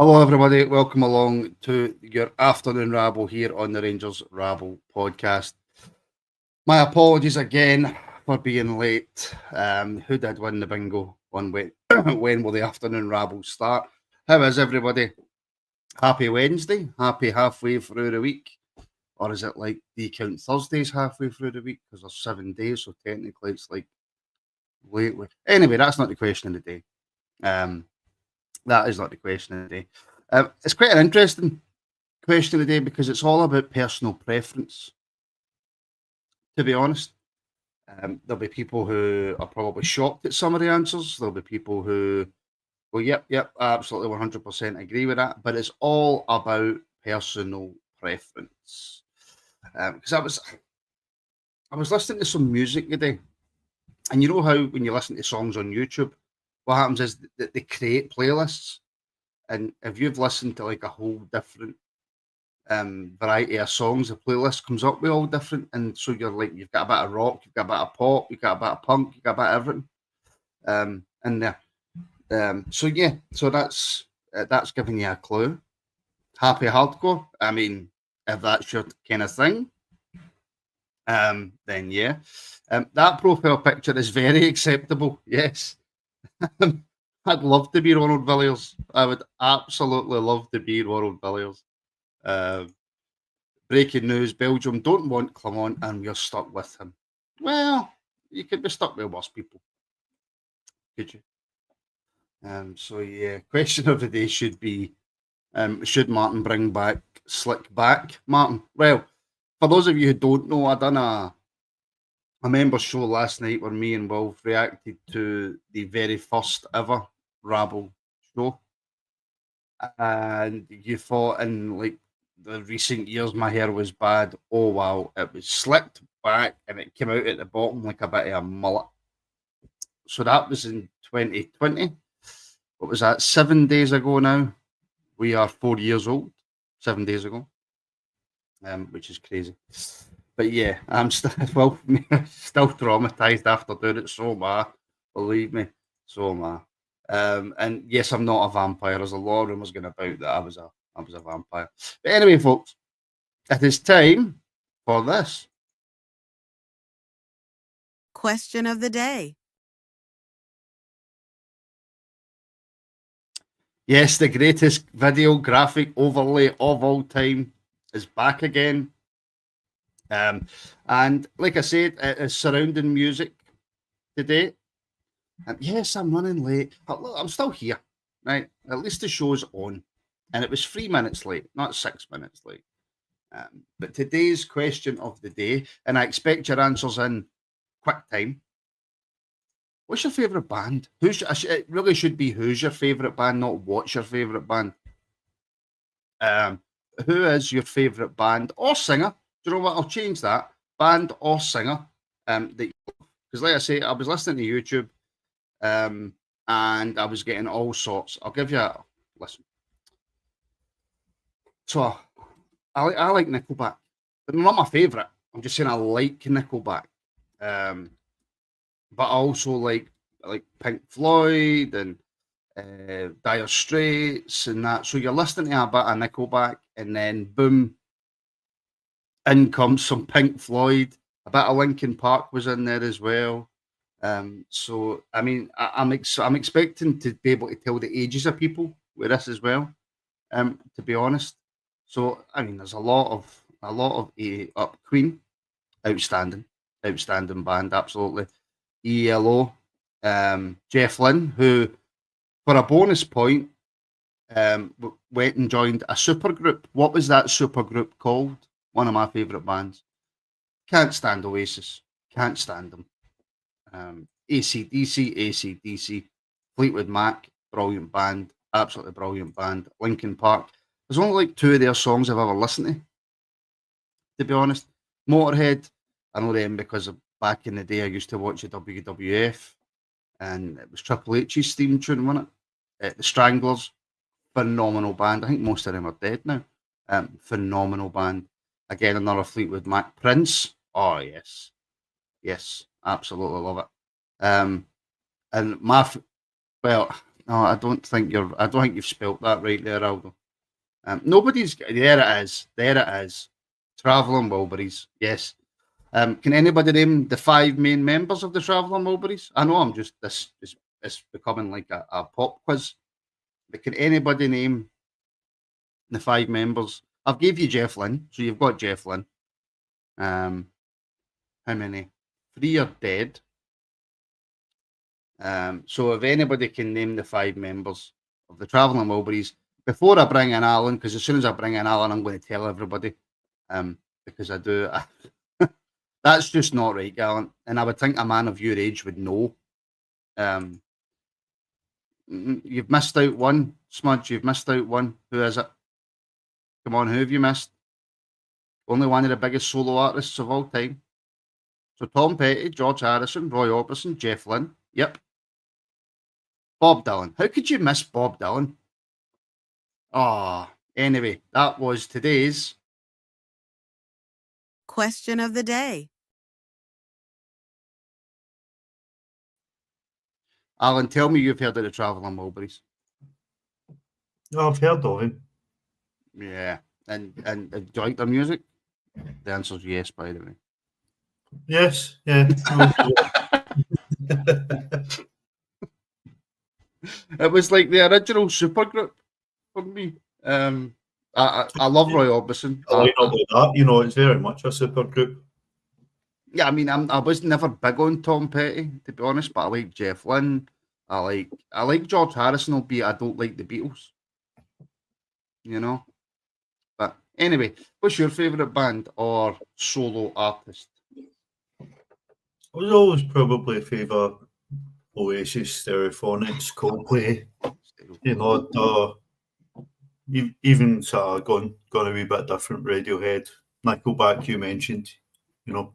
Hello, everybody. Welcome along to your afternoon rabble here on the Rangers Rabble podcast. My apologies again for being late. Who did win the bingo? When will the afternoon rabble start? How is everybody? Happy Wednesday. Happy halfway through the week. Or is it like do you count Thursdays halfway through the week? Because there's 7 days, so technically it's like late. Anyway, that's not the question of the day. That is not the question of the day. It's quite an interesting question of the day because it's all about personal preference, to be honest. There'll be people who are probably shocked at some of the answers. There'll be people who go, yep, I absolutely 100% agree with that. But it's all about personal preference. Because I was listening to some music today, and you know how when you listen to songs on YouTube, what happens is that they create playlists. And if you've listened to like a whole different variety of songs, the playlist comes up with all different. And so you're like, you've got a bit of rock, you've got a bit of pop, you've got a bit of punk, you've got a bit of everything in there. So that's giving you a clue. Happy hardcore. I mean, if that's your kind of thing, then yeah. That profile picture is very acceptable. Yes. I'd love to be Ronald Villiers. I would absolutely love to be Ronald Villiers. Breaking news: Belgium don't want Clement, and we're stuck with him. Well, you could be stuck with worse people, could you? So yeah, question of the day should be: should Martin bring back Slick back? Martin. Well, for those of you who don't know, I done a member show last night where me and Wolf reacted to the very first ever Rabble show. And you thought in like the recent years my hair was bad. Oh wow, it was slicked back and it came out at the bottom like a bit of a mullet. So that was in 2020. What was that? 7 days ago now. We are 4 years old. 7 days ago. Which is crazy. But yeah, I'm still still traumatized after doing it. So am I. Believe me. So am I. And yes, I'm not a vampire. There's a lot of rumors going about that I was a vampire. But anyway, folks, it is time for this. Question of the day. Yes, the greatest video graphic overlay of all time is back again. And like I said, it is surrounding music today. And yes, I'm running late, but look, I'm still here, right? At least the show's on. And it was 3 minutes late, not 6 minutes late. But today's question of the day, and I expect your answers in quick time. What's your favourite band? It really should be who's your favourite band, not what's your favourite band. Who is your favourite band or singer? Do you know what? I'll change that. Band or singer. Because like I say, I was listening to YouTube and I was getting all sorts. I'll give you a listen. So I like Nickelback. But not my favourite. I'm just saying I like Nickelback. But I also like Pink Floyd and Dire Straits and that. So you're listening to a bit of Nickelback, and then boom, in comes some Pink Floyd. A bit of Linkin Park was in there as well. So I mean, I'm expecting to be able to tell the ages of people with this as well. To be honest, so I mean, there's a lot of up Queen, outstanding band, absolutely. ELO, Jeff Lynne, who for a bonus point went and joined a supergroup. What was that supergroup called? One of my favourite bands. Can't stand Oasis. Can't stand them. AC/DC, Fleetwood Mac, brilliant band, absolutely brilliant band. Linkin Park. There's only like 2 of their songs I've ever listened to be honest. Motorhead, I know them because back in the day I used to watch the WWF, and it was Triple H's theme tune, wasn't it? The Stranglers, phenomenal band. I think most of them are dead now. Phenomenal band. Again, another Fleetwood Mac. Prince, oh yes, absolutely love it. And well, No, I don't think you've spelt that right there, Aldo. Nobody's. There it is. There it is. Travelling Wilburys. Yes. Can anybody name the 5 main members of the Travelling Wilburys? I know I'm just this. It's becoming like a pop quiz. But can anybody name the 5 members? I've gave you Jeff Lynne, so you've got Jeff Lynne. How many? 3 are dead. So if anybody can name the 5 members of the Travelling Wilburys, before I bring in Alan, because as soon as I bring in Alan, I'm going to tell everybody, because I do. That's just not right, Alan. And I would think a man of your age would know. You've missed out one, Smudge. You've missed out one. Who is it? Come on, who have you missed? Only one of the biggest solo artists of all time. So Tom Petty, George Harrison, Roy Orbison, Jeff Lynne. Yep. Bob Dylan. How could you miss Bob Dylan? Anyway, that was today's Question of the day. Alan, tell me you've heard of the Travelling Wilburys. No, I've heard of him. Yeah. And do you like their music? The answer's yes, by the way. Yes, yeah. It was like the original supergroup for me. I love Roy Orbison. I like that. You know, it's very much a supergroup. Yeah, I mean, I was never big on Tom Petty, to be honest, but I like Jeff Lynne. I like George Harrison, albeit I don't like the Beatles. You know? But anyway, what's your favourite band or solo artist? I was always probably favour Oasis, Stereophonics, Coldplay. You know, even sort of gone a wee bit different. Radiohead, Nickelback. You mentioned, you know,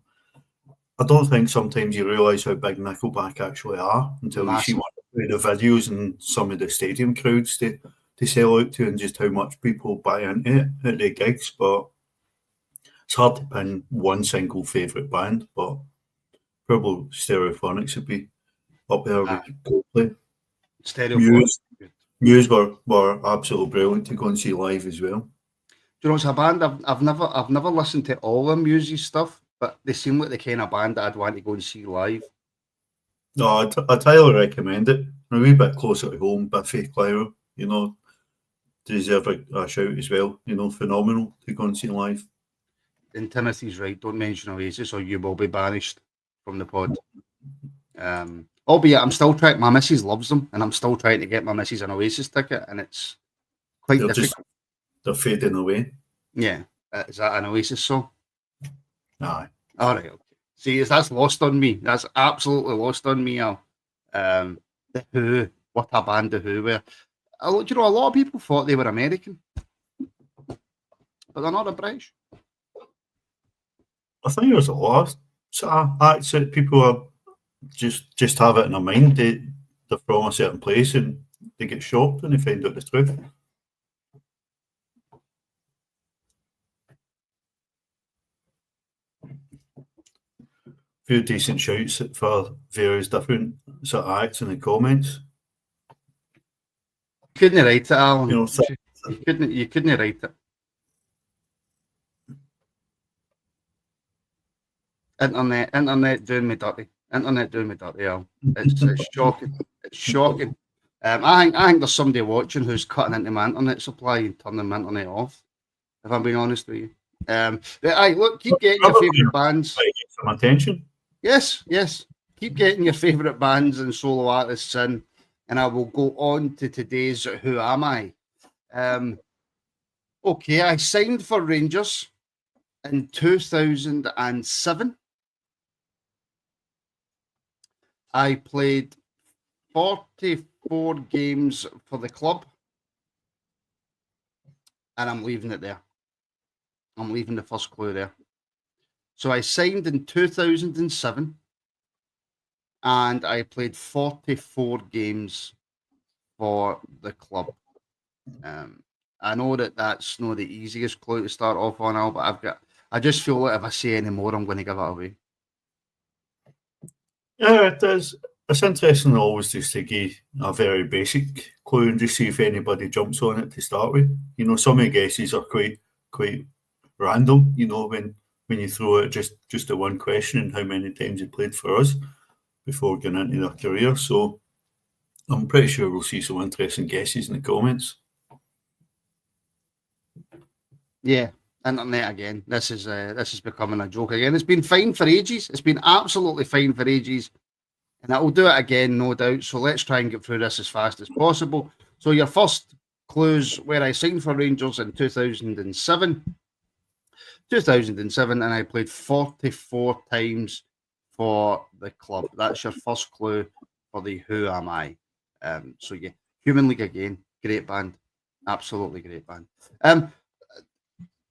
I don't think sometimes you realise how big Nickelback actually are until you see one of the videos and some of the stadium crowds to sell out to, and just how much people buy into it at the gigs. But it's hard to pin one single favourite band, but probably Stereophonics would be up there with Coldplay. Stereophonics. Muse were absolutely brilliant to go and see live as well. Do you know, it's a band I've never listened to all of Muse's stuff, but they seem like the kind of band that I'd want to go and see live. No, I'd highly recommend it. A wee bit closer to home, Biffy Clyro, you know, deserve a shout as well. You know, phenomenal to go and see live. And Timothy's right, don't mention Oasis or you will be banished from the pod. Albeit I'm still trying, my missus loves them, and I'm still trying to get my missus an Oasis ticket, and it's quite difficult. They're fading away. Yeah. Is that an Oasis song? Aye. All right. Okay. See, that's lost on me. That's absolutely lost on me, Al. The Who, what a band The Who were. Do you know, a lot of people thought they were American, but they're not British. I think there's a lot of sort of acts that people are just have it in their mind. They're from a certain place and they get shocked when they find out the truth. Few decent shouts for various different sort of acts in the comments. Couldn't write it, Alan. You know, you couldn't write it. Internet doing me dirty. Internet doing me dirty, Al. It's shocking. It's shocking. I think there's somebody watching who's cutting into my internet supply and turning my internet off. If I'm being honest with you. Look, keep getting your favourite bands. Some attention. Yes. Keep getting your favourite bands and solo artists in, and I will go on to today's Who Am I? Okay, I signed for Rangers in 2007. I played 44 games for the club, and I'm leaving it there. I'm leaving the first clue there. So I signed in 2007, and I played 44 games for the club. I know that's not the easiest clue to start off on, Al, but I just feel like if I say any more, I'm going to give it away. Yeah, it is. it's interesting always just to give a very basic clue and just see if anybody jumps on it to start with. You know, some of the guesses are quite random. You know, when you throw it just the one question and how many times he played for us before getting into their career. So I'm pretty sure we'll see some interesting guesses in the comments. Yeah, internet again. This is becoming a joke again. It's been fine for ages. It's been absolutely fine for ages. And it will do it again, no doubt. So let's try and get through this as fast as possible. So your first clues, where I signed for Rangers in 2007. 2007, and I played 44 times for the club. That's your first clue for the Who Am I? So yeah, Human League again. Great band. Absolutely great band.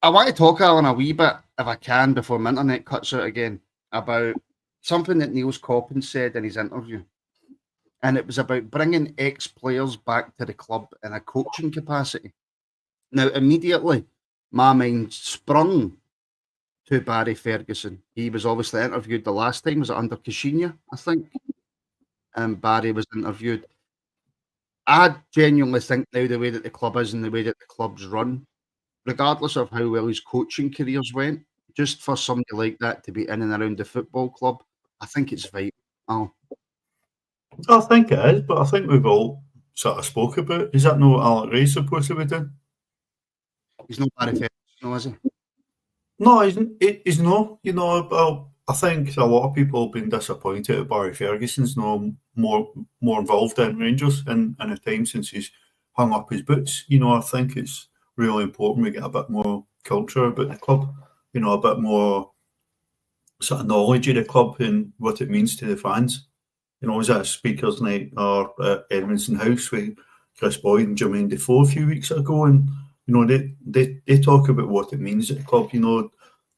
I want to talk, Alan, a wee bit, if I can, before my internet cuts out again, about something that Niels Coppin said in his interview. And it was about bringing ex-players back to the club in a coaching capacity. Now, immediately, my mind sprung to Barry Ferguson. He was obviously interviewed the last time, was it under Caixinha, I think? And Barry was interviewed. I genuinely think now the way that the club is and the way that the club's run, regardless of how well his coaching careers went, just for somebody like that to be in and around the football club, I think it's vital. Oh, I think it is, but I think we've all sort of spoke about. Is that not what Alec Ray's supposed to be doing? he's not Barry Ferguson, no, is he? No, he's not. You know, I think a lot of people have been disappointed that Barry Ferguson's no more involved in Rangers in the time since he's hung up his boots. You know, I think it's really important we get a bit more culture about the club. You know, a bit more sort of knowledge of the club and what it means to the fans. You know, I was at a speakers night or at Edmondson House with Chris Boyd and Jermaine Defoe a few weeks ago, and you know they talk about what it means at the club. You know,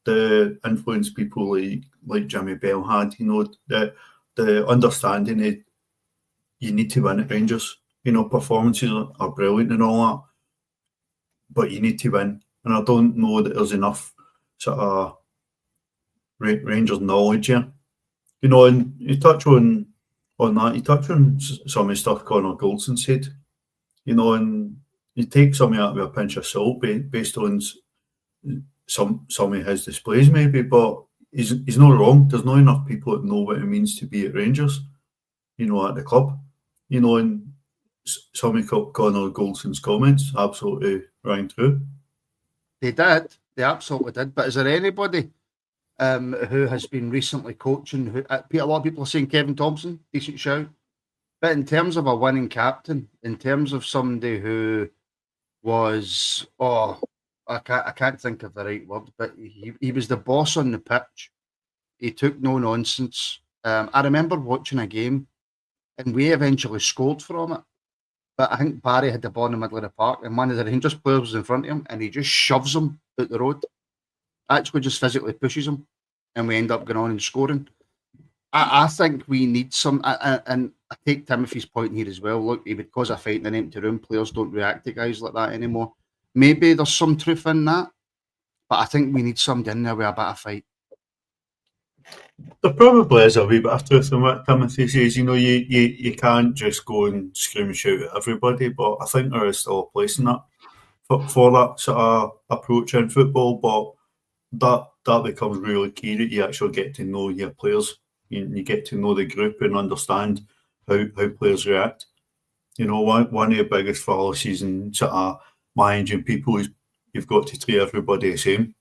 the influence people like Jimmy Bell had. You know, the understanding that you need to win at Rangers. You know, performances are brilliant and all that, but you need to win. And I don't know that there's enough sort of Rangers knowledge here. You know, and you touch on that. You touch on some of the stuff Connor Goldson said. You know, and you take some of that with a pinch of salt based on some of his displays, maybe. But he's not wrong. There's not enough people that know what it means to be at Rangers. You know, at the club. You know, and some of Connor Goldson's comments absolutely rang true. They did. They absolutely did. But is there anybody who has been recently coaching? A lot of people are saying Kevin Thompson, decent shout. But in terms of a winning captain, in terms of somebody who was, I can't think of the right word, but he was the boss on the pitch. He took no nonsense. I remember watching a game, and we eventually scored from it. But I think Barry had the ball in the middle of the park, and one of the Rangers players was in front of him, and he just shoves him out the road. Actually, just physically pushes him, and we end up going on and scoring. I think we need some, and I take Timothy's point here as well. Look, he would cause a fight in an empty room. Players don't react to guys like that anymore. Maybe there's some truth in that, but I think we need somebody in there with a bit of fight. There probably is a wee bit of truth in what Timothy says. You know, you can't just go and scream and shout at everybody, but I think there is still a place in that for that sort of approach in football. But that becomes really key, that you actually get to know your players. You get to know the group and understand how players react. You know, one of the biggest fallacies in sort of managing people is you've got to treat everybody the same.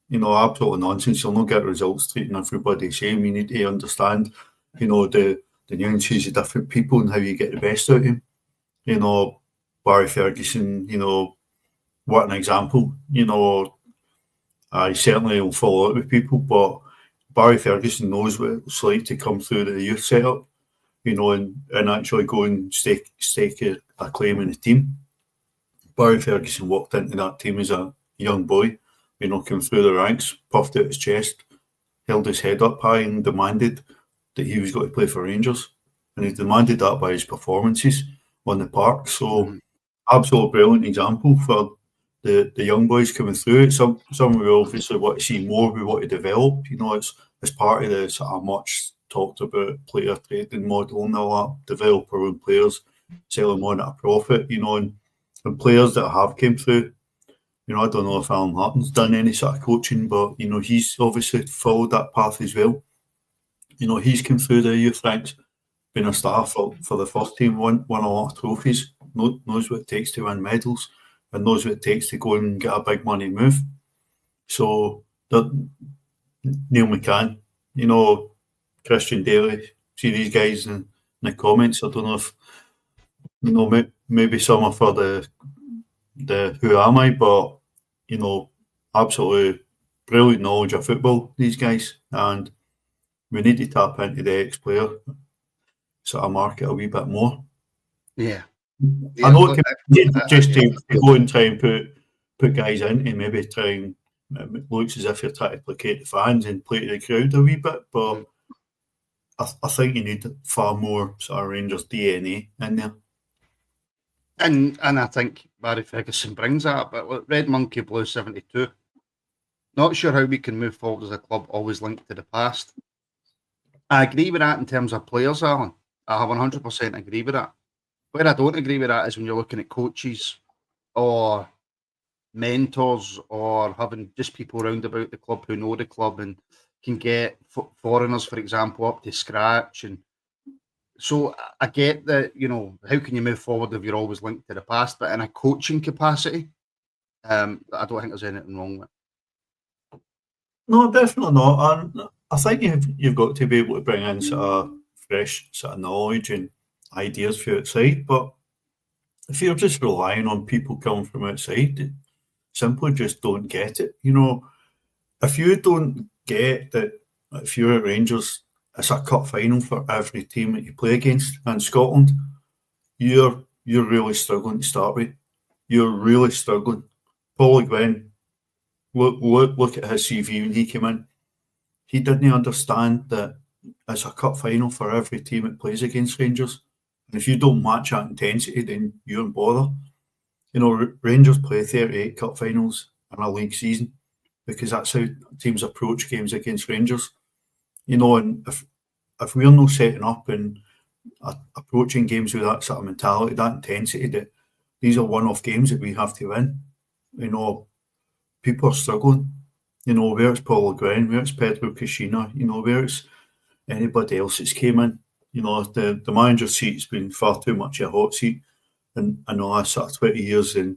You know, absolute nonsense. You'll not get results treating everybody the same. You need to understand, you know, the nuances of different people and how you get the best out of them. You know, Barry Ferguson, you know, what an example. You know, I certainly will follow it with people, but Barry Ferguson knows what it's like to come through the youth setup, you know, and actually go and stake a claim in the team. Barry Ferguson walked into that team as a young boy, you know, came through the ranks, puffed out his chest, held his head up high and demanded that he was going to play for Rangers. And he demanded that by his performances on the park. So, absolute brilliant example for the young boys coming through it. Some we obviously want to see more, we want to develop. You know, it's part of the sort of much talked about player trading model and all that, develop our own players, sell them on at a profit, and players that have came through. I don't know if Alan Harton's done any sort of coaching, but he's obviously followed that path as well. He's come through the youth ranks, been a star for the first team, won a lot of trophies, knows what it takes to win medals, and knows what it takes to go and get a big money move. So Neil McCann, Christian Daly, see these guys in the comments. I don't know if maybe some are for the who am I, but absolutely brilliant knowledge of football, these guys, and we need to tap into the ex-player sort of market a wee bit more. Yeah. I know it can just to go and try and put guys in and maybe try and it looks as if you're trying to placate the fans and play to the crowd a wee bit, but I think you need far more sort of Rangers DNA in there. And I think Barry Ferguson brings that, but look, Red Monkey Blue 72. Not sure how we can move forward as a club, always linked to the past. I agree with that in terms of players, Alan. I have 100% agree with that. Where I don't agree with that is when you're looking at coaches or mentors or having just people around about the club who know the club and can get foreigners, for example, up to scratch. And so I get that, how can you move forward if you're always linked to the past? But in a coaching capacity, I don't think there's anything wrong with it. No, definitely not. And I think you've got to be able to bring in sort of fresh sort of knowledge and ideas from outside. But if you're just relying on people coming from outside, they simply just don't get it. If you don't get that, if you're at Rangers, it's a cup final for every team that you play against in Scotland, you're really struggling to start with. You're really struggling. Paul Gwynn, look at his CV when he came in. He didn't understand that it's a cup final for every team that plays against Rangers. And if you don't match that intensity, then you're in bother. Rangers play 38 cup finals in a league season because that's how teams approach games against Rangers. And if we're not setting up and approaching games with that sort of mentality, that intensity, that these are one-off games that we have to win, people are struggling. Where it's Paul O'Grien, where it's Pedro Cachina, where it's anybody else that's came in. The manager's seat's been far too much a hot seat in the last sort of 20 years, and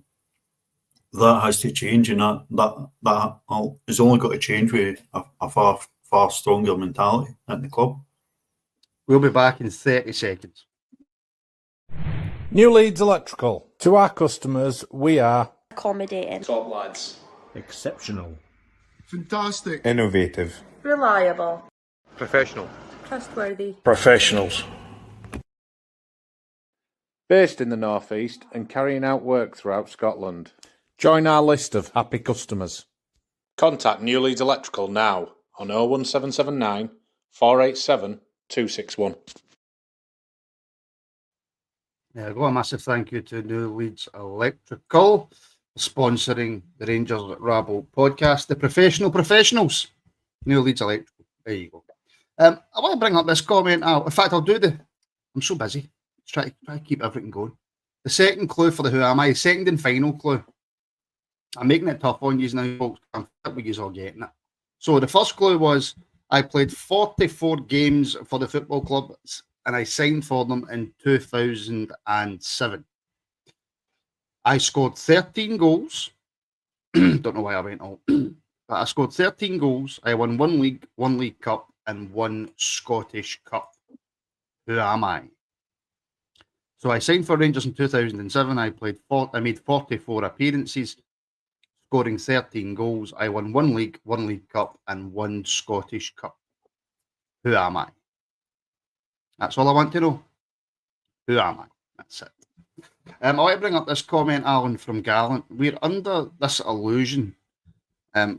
that has to change, and that has only got to change with a far stronger mentality at the club. We'll be back in 30 seconds. New Leeds Electrical. To our customers, we are accommodating, top lads, exceptional, fantastic, innovative, reliable, professional, trustworthy, professionals. based in the North East and carrying out work throughout Scotland. Join our list of happy customers. Contact New Leeds Electrical now on 01779 487 261. There we go. A massive thank you to New Leeds Electrical for sponsoring the Rangers Rabble podcast. The professionals, New Leeds Electrical. There you go. I want to bring up this comment out. In fact, I'm so busy. Try to keep everything going. The second clue for the Who Am I? Second and final clue. I'm making it tough on you now, folks. I'm with you all getting it. So the first clue was I played 44 games for the football club and I signed for them in 2007. I scored 13 goals. Don't know why I went all. But I scored 13 goals. I won one league cup, and one Scottish Cup. Who am I? So I signed for Rangers in 2007. I made 44 appearances, scoring 13 goals. I won one league cup, and one Scottish Cup. Who am I? That's all I want to know. Who am I? That's it. I want to bring up this comment, Alan, from Gallant. We're under this illusion.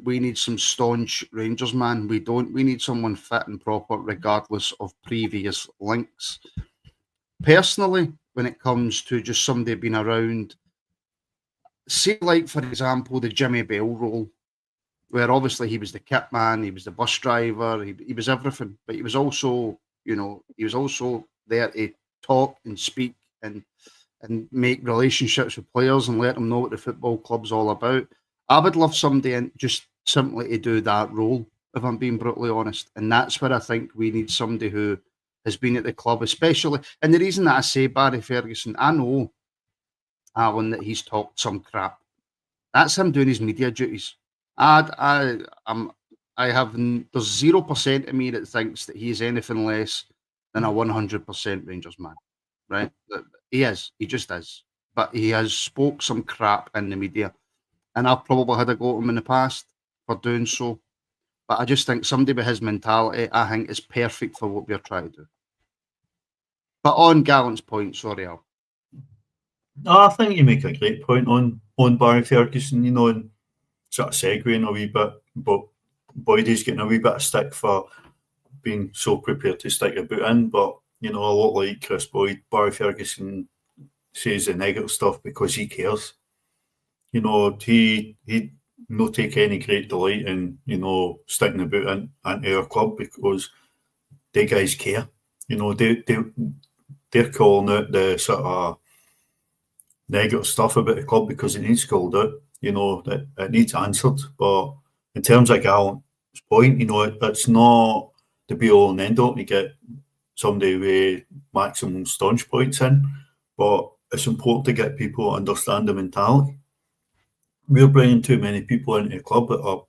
We need some staunch Rangers man. We don't. We need someone fit and proper, regardless of previous links. Personally, when it comes to just somebody being around, say like, for example, the Jimmy Bell role, where obviously he was the kit man, he was the bus driver, he was everything, but he was also You know, he was also there to talk and speak and make relationships with players and let them know what the football club's all about. I would love somebody in just simply to do that role, if I'm being brutally honest. And that's where I think we need somebody who has been at the club, especially. And the reason that I say Barry Ferguson, I know, Alan, that he's talked some crap. That's him doing his media duties. There's 0% of me that thinks that he's anything less than a 100% Rangers man, right? He is. He just is. But he has spoke some crap in the media, and I've probably had a go at him in the past for doing so. But I just think somebody with his mentality, I think, is perfect for what we're trying to do. But on Gallant's point, sorry, Al. No, I think you make a great point on Barry Ferguson, you know, and sort of segueing a wee bit, but Boydie's getting a wee bit of stick for being so prepared to stick a boot in. But, you know, a lot like Chris Boyd, Barry Ferguson says the negative stuff because he cares. You know, he no take any great delight in, you know, sticking the boot into our club because they guys care. You know, they're calling out the sort of negative stuff about the club because it needs called out. You know, that it needs answered. But in terms of Gallant's point, you know, it's not the be all and end all to get somebody with maximum staunch points in, but it's important to get people to understand the mentality. We're bringing too many people into the club that are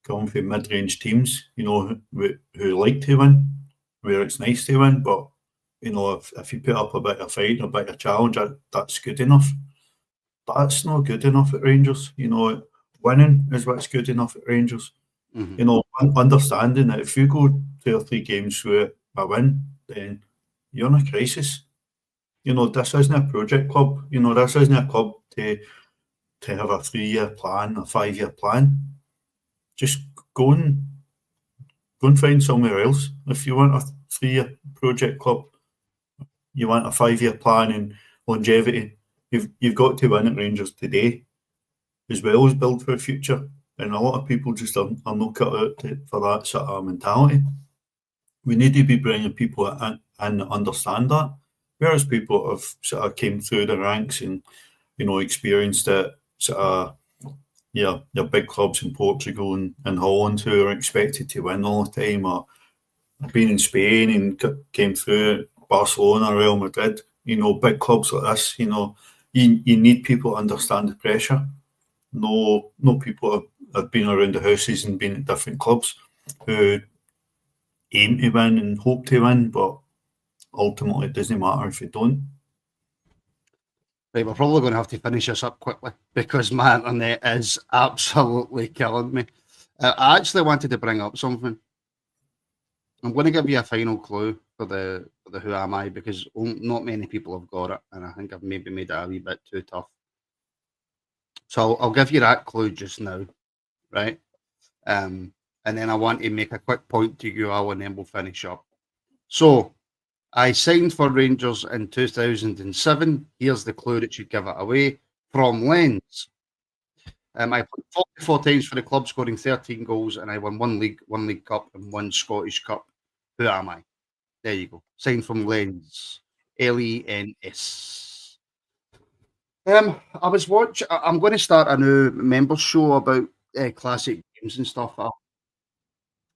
coming from mid-range teams, you know, who like to win, where it's nice to win, but, you know, if you put up a bit of fight, a bit of challenge, that's good enough. But that's not good enough at Rangers. You know, winning is what's good enough at Rangers. Mm-hmm. You know, understanding that if you go 2 or 3 games with a win, then you're in a crisis. You know, this isn't a project club. You know, this isn't a club to have a 3-year plan, a 5-year plan. Just go and find somewhere else. If you want a 3-year project club, you want a 5-year plan and longevity, you've got to win at Rangers today, as well as build for the future. And a lot of people just are not cut out for that sort of mentality. We need to be bringing people in and understand that. Whereas people have sort of came through the ranks and, you know, experienced it, sort of, your big clubs in Portugal and Holland who are expected to win all the time, or been in Spain and came through Barcelona, Real Madrid, you know, big clubs like this, you know, you need people to understand the pressure. No people have been around the houses and been at different clubs who aim to win and hope to win, but ultimately it doesn't matter if you don't. Right, we're probably going to have to finish this up quickly because my internet is absolutely killing me. I actually wanted to bring up something. I'm going to give you a final clue for the Who Am I, because not many people have got it, and I think I've maybe made it a wee bit too tough. So I'll give you that clue just now, right? And then I want to make a quick point to you all, and then we'll finish up. So I signed for Rangers in 2007. Here's the clue that should give it away. From Lens. I played 44 times for the club, scoring 13 goals, and I won one League Cup and one Scottish Cup. Who am I? There you go. Signed from Lens. Lens. I was watching. I'm going to start a new member show about classic games and stuff.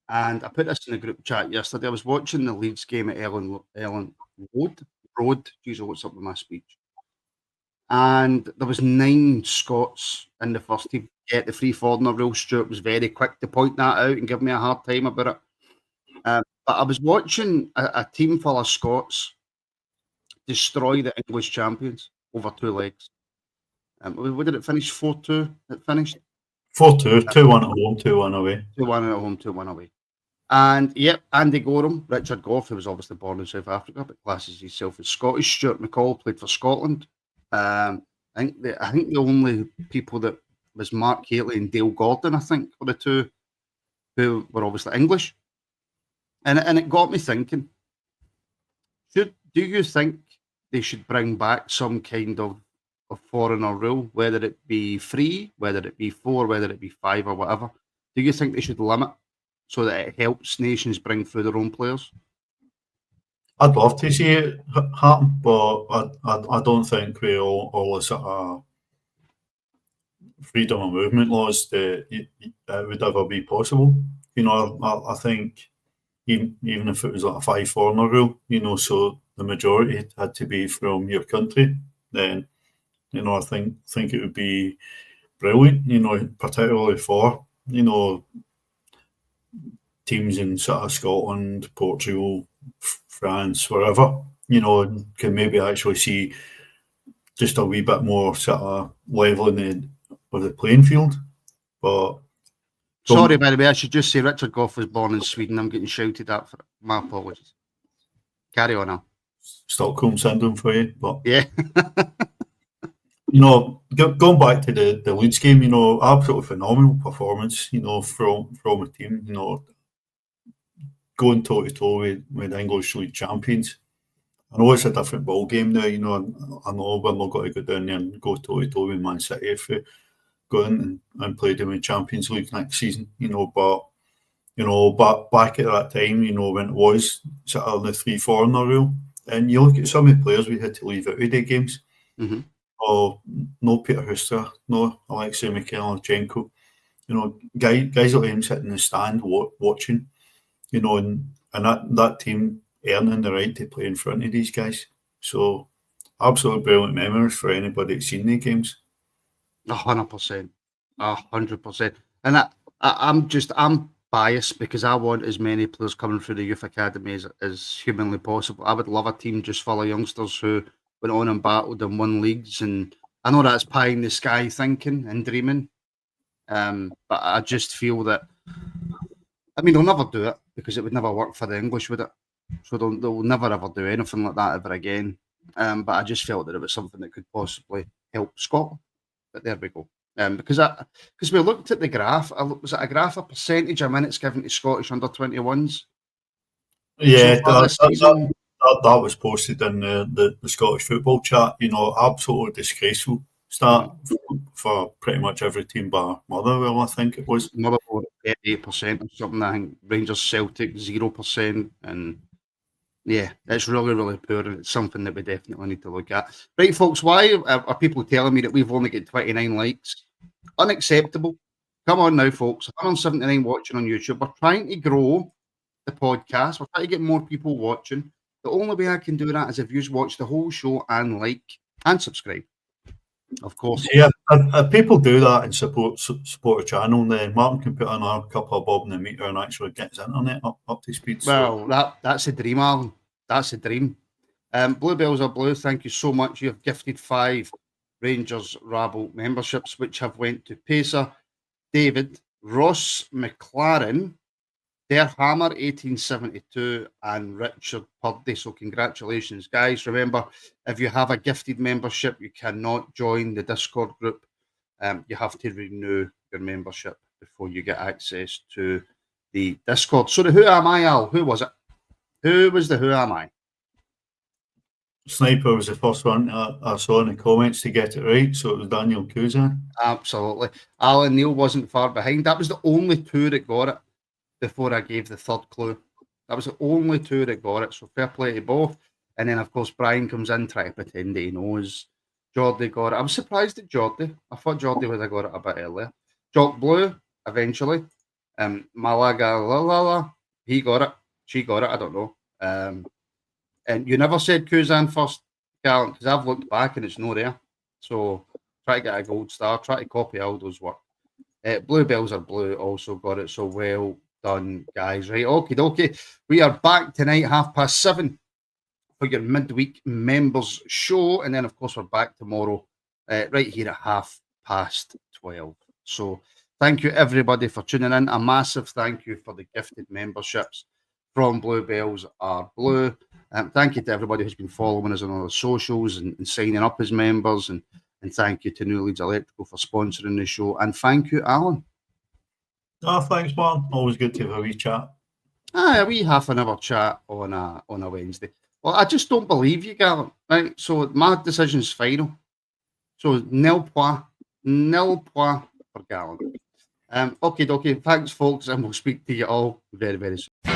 And I put this in the group chat yesterday. I was watching the Leeds game at Ellen Road. Geez, what's up with my speech? And there was 9 Scots in the first team. Get the free foreigner rule. Stuart was very quick to point that out and give me a hard time about it. But I was watching a team full of Scots destroy the English champions over 2 legs. What did it finish? 4-2? It finished 4-2, 2-1 at home, 2-1 away. 2-1 at home, 2-1 away. And yep, Andy Gorham, Richard Gough, who was obviously born in South Africa, but classes himself as Scottish. Stuart McCall played for Scotland. I think the only people that was Mark Haley and Dale Gordon, I think, were the two who were obviously English. And it got me thinking, do you think they should bring back some kind of foreigner rule, whether it be 3, whether it be 4, whether it be 5 or whatever? Do you think they should limit so that it helps nations bring through their own players? I'd love to see it happen, but I don't think with all the sort of freedom of movement laws that it would ever be possible. You know, I think even if it was like a 5 foreigner rule, you know, so the majority had to be from your country, then you know I think it would be brilliant. You know, particularly for teams in sort of Scotland, Portugal, France, wherever. You know, and can maybe actually see just a wee bit more sort of leveling of the playing field. But Sorry, by the way, I should just say Richard Gough was born in Sweden. I'm getting shouted at for it. My apologies. Carry on now. Stockholm syndrome for you, but Yeah. you know, going back to the Leeds game, you know, absolutely phenomenal performance, you know, from a team, you know, going toe to toe with English league champions. I know it's a different ball game now, you know. I know we're not going to go down there and go toe to toe with Man City if we go in and play them in Champions League next season, you know. But you know, back at that time, you know, when it was sort of the 3 foreigner rule, and you look at some of the players we had to leave out of the games. Mm-hmm. Oh, no Peter Huster, no Alexei Mikhailchenko, you know, guys like him sitting in the stand watching, you know, and that team earning the right to play in front of these guys. So, absolutely brilliant memories for anybody that's seen the games. 100%. 100%. And I'm biased because I want as many players coming through the youth academy as humanly possible. I would love a team just full of youngsters who went on and battled and won leagues. And I know that's pie in the sky thinking and dreaming. But I just feel that, I mean, they'll never do it because it would never work for the English, would it? So they'll never ever do anything like that ever again. But I just felt that it was something that could possibly help Scotland. But there we go. Because we looked at the graph, was it a graph of percentage of minutes given to Scottish under-21s? Yeah, So far this season? that was posted in the Scottish football chat. You know, absolutely disgraceful start for pretty much every team but Motherwell, I think it was. Motherwell 8% or something. I think Rangers Celtic 0%. And yeah, it's really, really poor. And it's something that we definitely need to look at. Right, folks, why are people telling me that we've only got 29 likes? Unacceptable. Come on now, folks. 179 watching on YouTube. We're trying to grow the podcast. We're trying to get more people watching. The only way I can do that is if you watch the whole show and like and subscribe. Of course. Yeah, if people do that and support a channel, then Martin can put in a couple of bob in the meter and actually get his internet up to speed. Well, that's a dream, Alan. That's a dream. Bluebells are blue. Thank you so much. You have gifted 5 Rangers Rabble memberships, which have went to Pacer, David, Ross McLaren, Der Hammer 1872, and Richard Purdy. So congratulations, guys. Remember, if you have a gifted membership, you cannot join the Discord group. You have to renew your membership before you get access to the Discord. So the Who Am I, Al? Who was it? Who was the Who Am I? Sniper was the first one I saw in the comments to get it right, so it was Daniel Kuzan. Absolutely. Alan Neil wasn't far behind. That was the only 2 that got it before I gave the 3rd clue. That was the only 2 that got it, so fair play to both. And then, of course, Brian comes in trying to pretend that he knows. Geordie got it. I was surprised at Geordie. I thought Geordie would have got it a bit earlier. Jock Blue, eventually. Malaga Lalala, he got it. She got it, I don't know. And you never said Kuzan first, Gallant, because I've looked back and it's not there. So try to get a gold star, try to copy Aldo's work. Bluebells are blue, also got it. So well done, guys. Right, okay. We are back tonight, 7:30 for your midweek members show. And then, of course, we're back tomorrow right here at 12:30. So thank you, everybody, for tuning in. A massive thank you for the gifted memberships from Bluebells are blue. Thank you to everybody who's been following us on all the socials and signing up as members. And thank you to New Leeds Electrical for sponsoring the show. And thank you, Alan. Oh, thanks, Martin. Always good to have a wee chat. A wee half an hour chat on a Wednesday. Well, I just don't believe you, Gallant. Right? So my decision's final. So nil point for Gallant. Okay. Thanks, folks, and we'll speak to you all very, very soon.